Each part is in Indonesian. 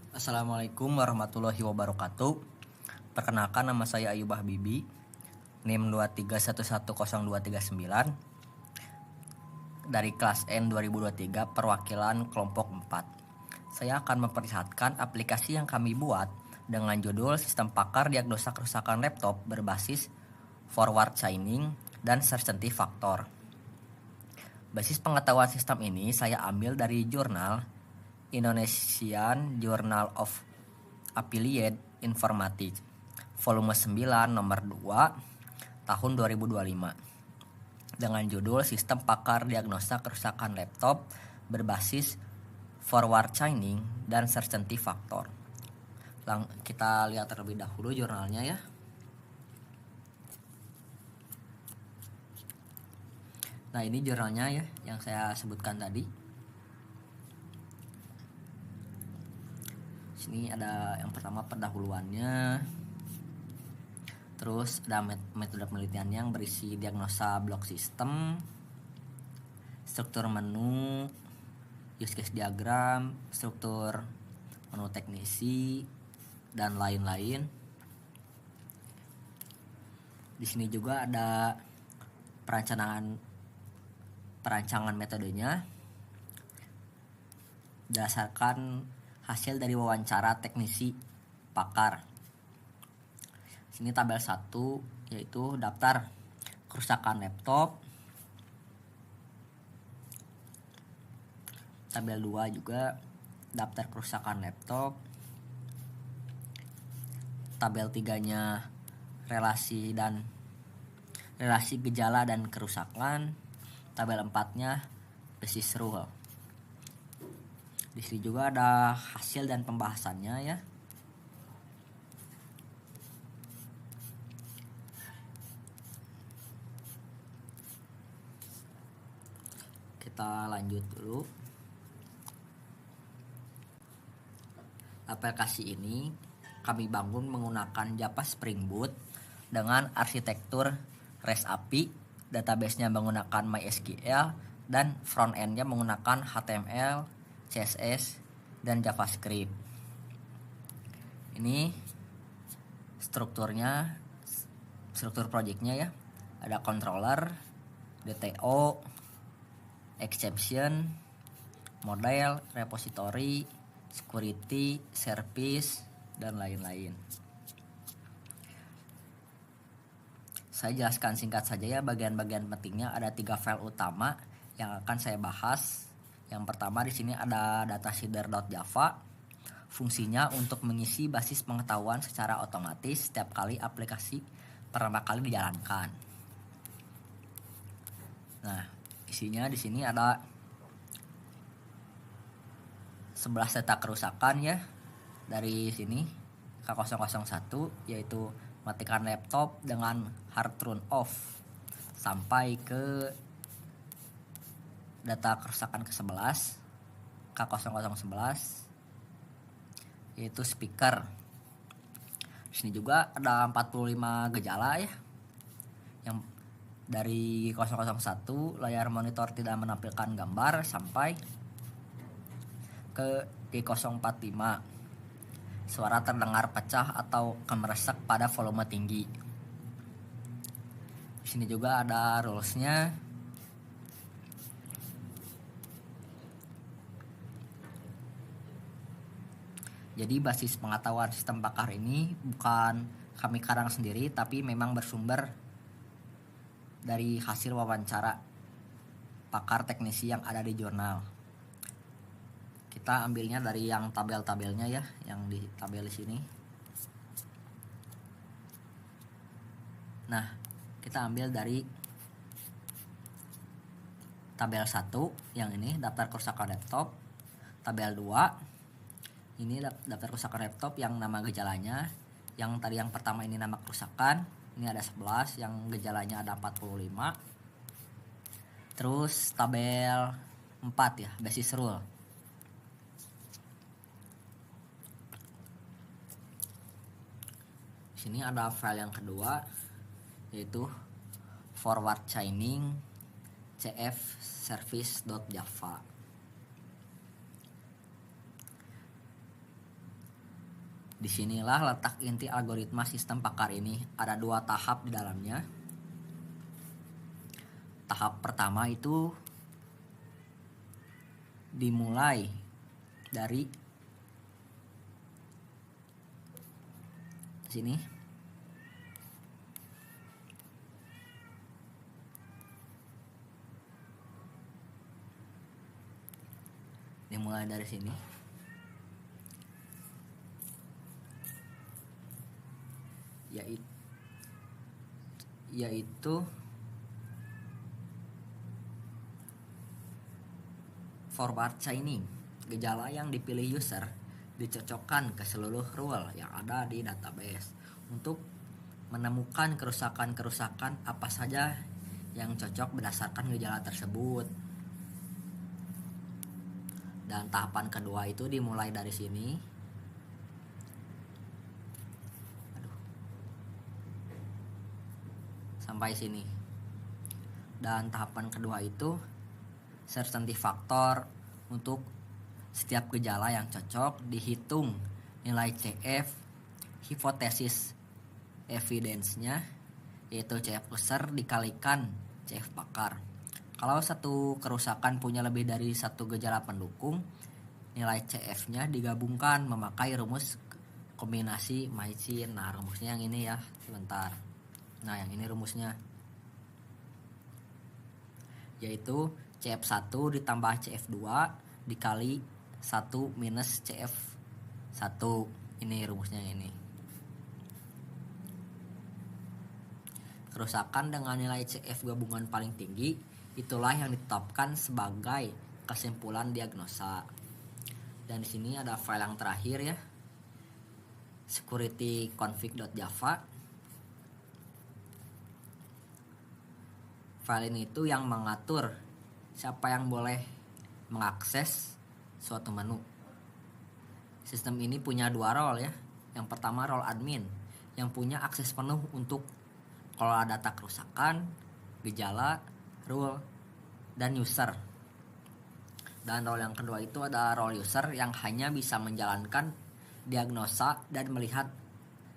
Assalamualaikum warahmatullahi wabarakatuh. Perkenalkan, nama saya Ayub Habibie, NIM 2311029 dari kelas N 2023 perwakilan kelompok 4. Saya akan memperlihatkan aplikasi yang kami buat dengan judul Sistem Pakar Diagnosa Kerusakan Laptop berbasis Forward Chaining dan Certainty Factor. Basis pengetahuan sistem ini saya ambil dari jurnal Indonesian Journal of Applied Informatics volume 9 nomor 2 tahun 2025 dengan judul Sistem Pakar Diagnosa Kerusakan Laptop berbasis Forward Chaining dan Certainty Factor. Kita lihat terlebih dahulu jurnalnya ya. Nah, ini jurnalnya ya yang saya sebutkan tadi. Sini ada yang pertama pendahuluannya. Terus ada metode penelitian yang berisi diagnosa blok sistem, struktur menu, use case diagram, struktur menu teknisi, dan lain-lain. Di sini juga ada perancangan metodenya berdasarkan hasil dari wawancara teknisi pakar. Sini tabel 1 yaitu daftar kerusakan laptop. Tabel 2 juga daftar kerusakan laptop. Tabel 3-nya relasi gejala dan kerusakan. Tabel 4-nya basis rule. Di sini juga ada hasil dan pembahasannya ya. Kita lanjut dulu. Aplikasi ini kami bangun menggunakan Java Spring Boot dengan arsitektur REST API, database-nya menggunakan MySQL, dan front-end-nya menggunakan HTML, CSS, dan JavaScript. Ini struktur projectnya ya. Ada controller, DTO, exception, model, repository, security, service, dan lain-lain. Saya jelaskan singkat saja ya, bagian-bagian pentingnya. Ada 3 file utama yang akan saya bahas. Yang pertama di sini ada dataseeder.java. Fungsinya untuk mengisi basis pengetahuan secara otomatis setiap kali aplikasi pertama kali dijalankan. Nah, isinya di sini ada 11 data kerusakan ya. Dari sini K001 yaitu matikan laptop dengan hard turn off sampai ke data kerusakan ke-11 K0011 yaitu speaker. Di sini juga ada 45 gejala ya. Yang dari 001 layar monitor tidak menampilkan gambar sampai ke D045 suara terdengar pecah atau kemeresek pada volume tinggi. Di sini juga ada rules-nya. Jadi basis pengetahuan sistem pakar ini bukan kami karang sendiri, tapi memang bersumber dari hasil wawancara pakar teknisi yang ada di jurnal. Kita ambilnya dari yang tabel-tabelnya ya, yang di tabel di sini. Nah, kita ambil dari tabel 1 yang ini daftar kerusakan laptop. Tabel 2 ini daftar kerusakan laptop yang nama gejalanya. Yang tadi yang pertama ini nama kerusakan, ini ada 11, yang gejalanya ada 45. Terus tabel 4 ya, basis rule. Sini ada file yang kedua yaitu forward chaining cf service.java. Disinilah letak inti algoritma sistem pakar ini. Ada 2 tahap di dalamnya. Tahap pertama itu dimulai dari sini. Dimulai dari sini. Yaitu forward chaining. Gejala yang dipilih user dicocokkan ke seluruh rule yang ada di database untuk menemukan kerusakan-kerusakan apa saja yang cocok berdasarkan gejala tersebut. Dan tahapan kedua itu dimulai dari sini. Sampai sini. Dan tahapan kedua itu certainty factor. Untuk setiap gejala yang cocok dihitung nilai CF hipotesis evidence-nya, yaitu CF user dikalikan CF pakar. Kalau satu kerusakan punya lebih dari satu gejala pendukung, nilai CF-nya digabungkan memakai rumus kombinasi Maichin. Nah, rumusnya yang ini ya, sebentar. Nah, yang ini rumusnya, yaitu CF1 ditambah CF2 dikali 1 minus CF1. Ini rumusnya yang ini. Kerusakan dengan nilai CF gabungan paling tinggi itulah yang ditetapkan sebagai kesimpulan diagnosa. Dan di sini ada file yang terakhir ya, securityconfig.java. File ini itu yang mengatur siapa yang boleh mengakses suatu menu. Sistem ini punya 2 role ya. Yang pertama role admin yang punya akses penuh untuk kelola data kerusakan, gejala, rule, dan user. Dan role yang kedua itu ada role user yang hanya bisa menjalankan diagnosa dan melihat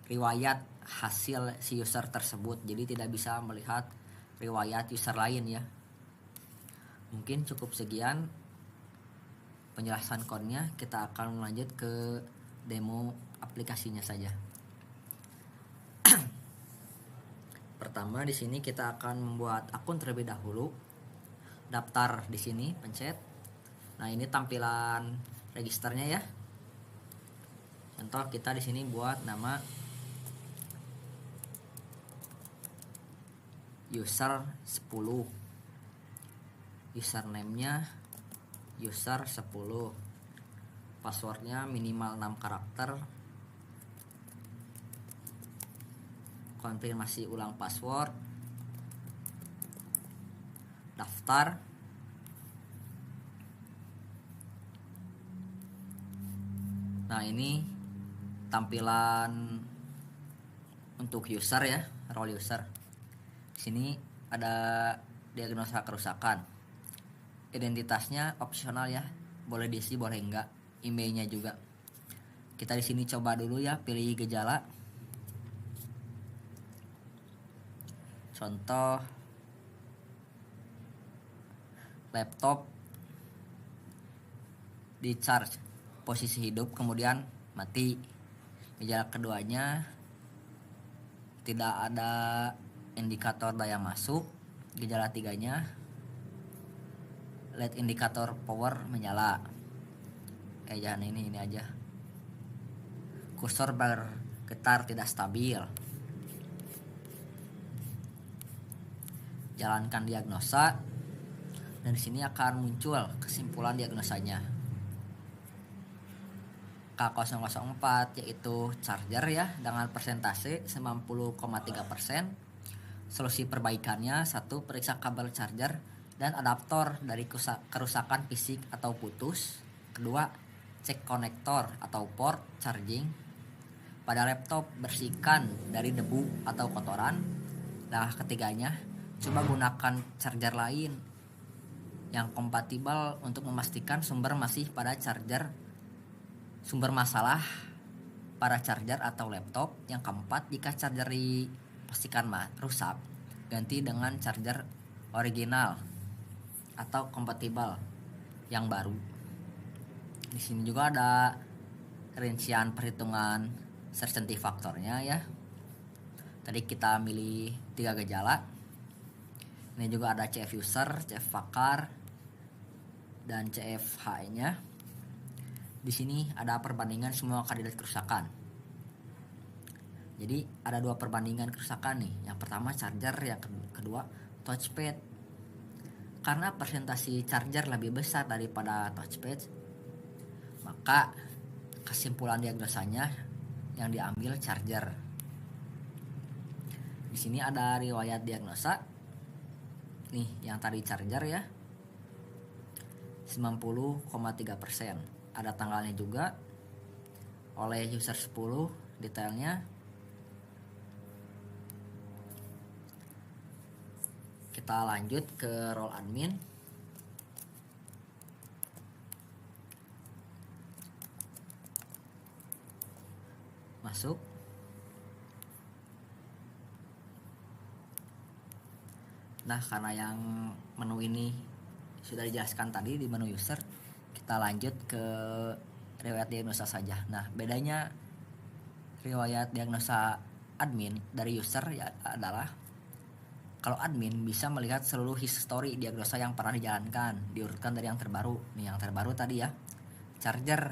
riwayat hasil si user tersebut. Jadi tidak bisa melihat riwayat user lain ya. Mungkin cukup sekian penjelasan code-nya. Kita akan lanjut ke demo aplikasinya saja. Pertama di sini kita akan membuat akun terlebih dahulu. Daftar di sini, pencet. Nah, ini tampilan registernya ya. Contoh kita di sini buat nama user 10. Username-nya user 10. Passwordnya minimal 6 karakter. Konfirmasi ulang password. Daftar. Nah, ini tampilan untuk user ya, role user. Di sini ada diagnosa kerusakan. Identitasnya opsional ya, boleh diisi boleh enggak. Emailnya juga. Kita di sini coba dulu ya, pilih gejala. Contoh laptop di charge, posisi hidup kemudian mati. Gejala keduanya tidak ada indikator daya masuk. Gejala tiganya LED indikator power menyala. Jangan ini aja. Kursor bergetar tidak stabil. Jalankan diagnosa, dan di sini akan muncul kesimpulan diagnosanya. K004 yaitu charger ya, dengan persentase 90,3%. Solusi perbaikannya: 1. Periksa kabel charger dan adaptor dari kerusakan fisik atau putus. 2. Cek konektor atau port charging pada laptop, bersihkan dari debu atau kotoran. Nah, ketiganya, coba gunakan charger lain yang kompatibel untuk memastikan sumber masih pada charger. Sumber masalah pada charger atau laptop. Yang keempat, jika charger dipastikan rusak, ganti dengan charger original atau kompatibel yang baru. Di sini juga ada rincian perhitungan certainty faktornya ya. Tadi kita milih 3 gejala. Ini juga ada CF user, CF pakar, dan CFH-nya. Di sini ada perbandingan semua kandidat kerusakan. Jadi ada 2 perbandingan kerusakan nih. Yang pertama charger, yang kedua touchpad. Karena presentasi charger lebih besar daripada touchpad, maka kesimpulan diagnosanya yang diambil charger. Di sini ada riwayat diagnosa. Nih, yang tadi charger ya. 90,3%. Ada tanggalnya juga oleh user 10, detailnya. Kita lanjut ke role admin. Masuk. Nah, karena yang menu ini sudah dijelaskan tadi di menu user, kita lanjut ke riwayat diagnosa saja. Nah, bedanya riwayat diagnosa admin dari user ya adalah kalau admin bisa melihat seluruh history diagnosa yang pernah dijalankan, diurutkan dari yang terbaru. Nih, yang terbaru tadi ya, charger,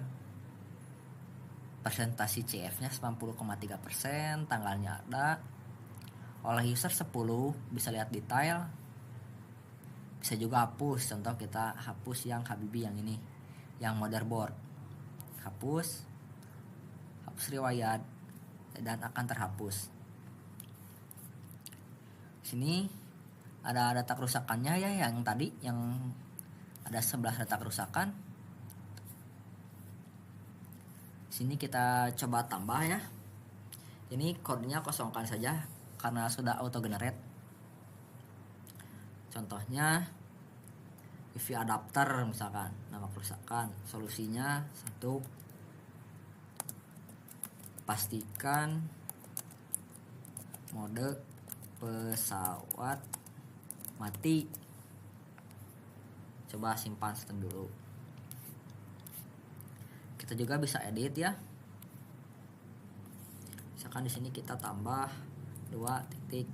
presentasi CF-nya 90,3%, tanggalnya ada. Oleh user 10 bisa lihat detail, bisa juga hapus. Contoh kita hapus yang Habibi yang ini, yang motherboard, hapus riwayat dan akan terhapus. Sini ada data kerusakannya ya, yang tadi yang ada 11 data kerusakan. Sini kita coba tambah ya. Ini kodenya kosongkan saja karena sudah auto generate. Contohnya wifi adapter misalkan, nama kerusakan, solusinya 1, pastikan mode pesawat mati. Coba simpan sistem dulu. Kita juga bisa edit ya. Misalkan di sini kita tambah 2 titik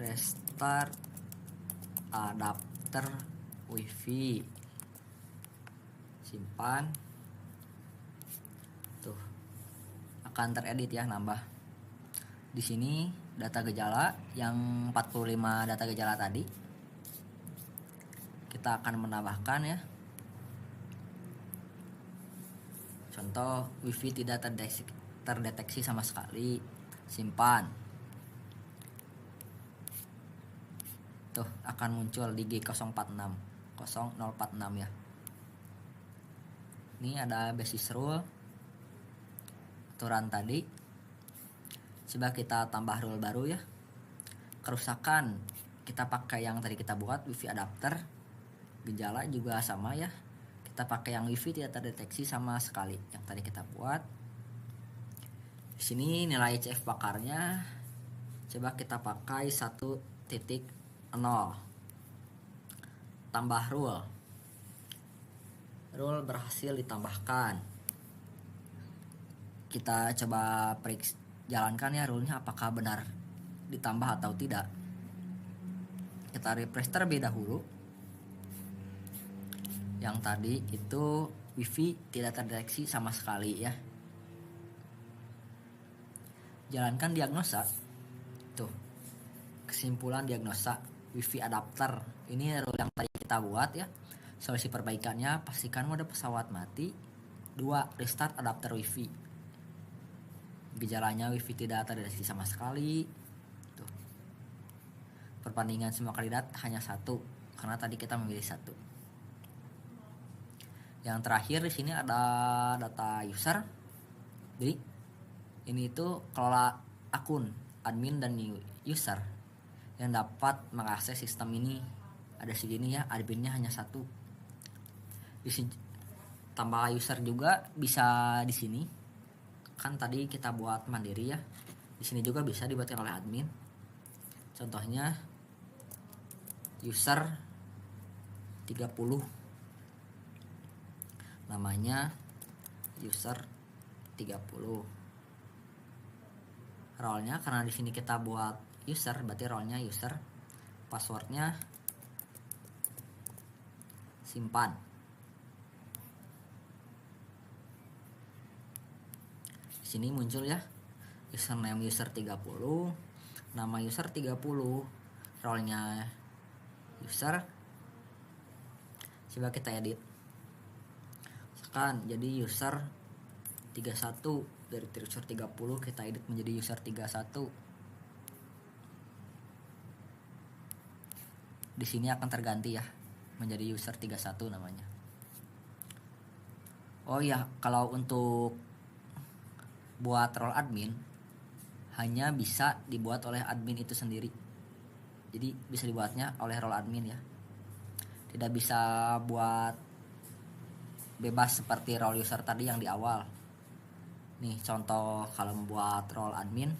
restart adapter wifi, simpan. Tuh, akan teredit ya, nambah. Di sini data gejala yang 45 data gejala tadi kita akan menambahkan ya. Contoh wifi tidak terdeteksi sama sekali, simpan. Tuh, akan muncul di G046 ya. Ini ada basis rule, aturan tadi. Coba kita tambah rule baru ya. Kerusakan kita pakai yang tadi kita buat, wifi adapter. Gejala juga sama ya, kita pakai yang wifi tidak terdeteksi sama sekali yang tadi kita buat. Di sini nilai CF bakarnya coba kita pakai 1.0. Tambah rule berhasil ditambahkan. Kita coba jalankan ya rule-nya apakah benar ditambah atau tidak. Kita refresh terlebih dahulu. Yang tadi itu wifi tidak terdeteksi sama sekali ya. Jalankan diagnosa. Tuh, kesimpulan diagnosa wifi adapter. Ini rule yang tadi kita buat ya. Solusi perbaikannya, pastikan mode pesawat mati. 2, restart adapter wifi. Gejalanya wifi tidak terdeteksi sama sekali. Tuh. Perbandingan semua kandidat hanya 1 karena tadi kita memilih 1. Yang terakhir di sini ada data user. Jadi ini itu kelola akun admin dan user yang dapat mengakses sistem ini. Ada segini ya, adminnya hanya 1. Di sini tambah user juga bisa di sini. Kan tadi kita buat mandiri ya. Di sini juga bisa dibuatkan oleh admin. Contohnya user 30. Namanya user 30. Role-nya karena di sini kita buat user, berarti role-nya user. Password-nya simpan. Di sini muncul ya username user 30, nama user 30, role-nya user. Coba kita edit. Sekarang jadi user 31, dari user 30 kita edit menjadi user 31. Di sini akan terganti ya menjadi user 31 namanya. Oh ya, kalau untuk buat role admin hanya bisa dibuat oleh admin itu sendiri. Jadi bisa dibuatnya oleh role admin ya. Tidak bisa buat bebas seperti role user tadi yang di awal. Nih contoh kalau membuat role admin,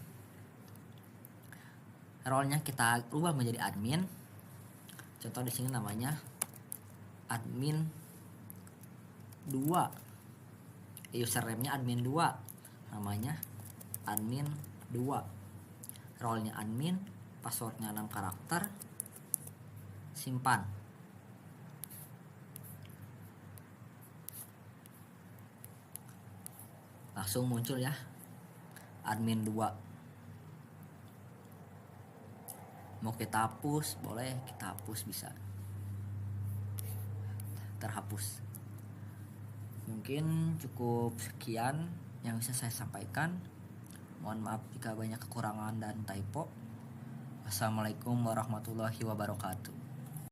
role-nya kita ubah menjadi admin. Contoh di sini namanya admin 2. Username-nya admin 2. Namanya admin 2. Role-nya admin, password-nya 6 karakter. Simpan. Langsung muncul ya admin 2. Mau kita hapus boleh, kita hapus bisa, terhapus. Mungkin cukup sekian yang bisa saya sampaikan. Mohon maaf jika banyak kekurangan dan typo. Wassalamualaikum warahmatullahi wabarakatuh.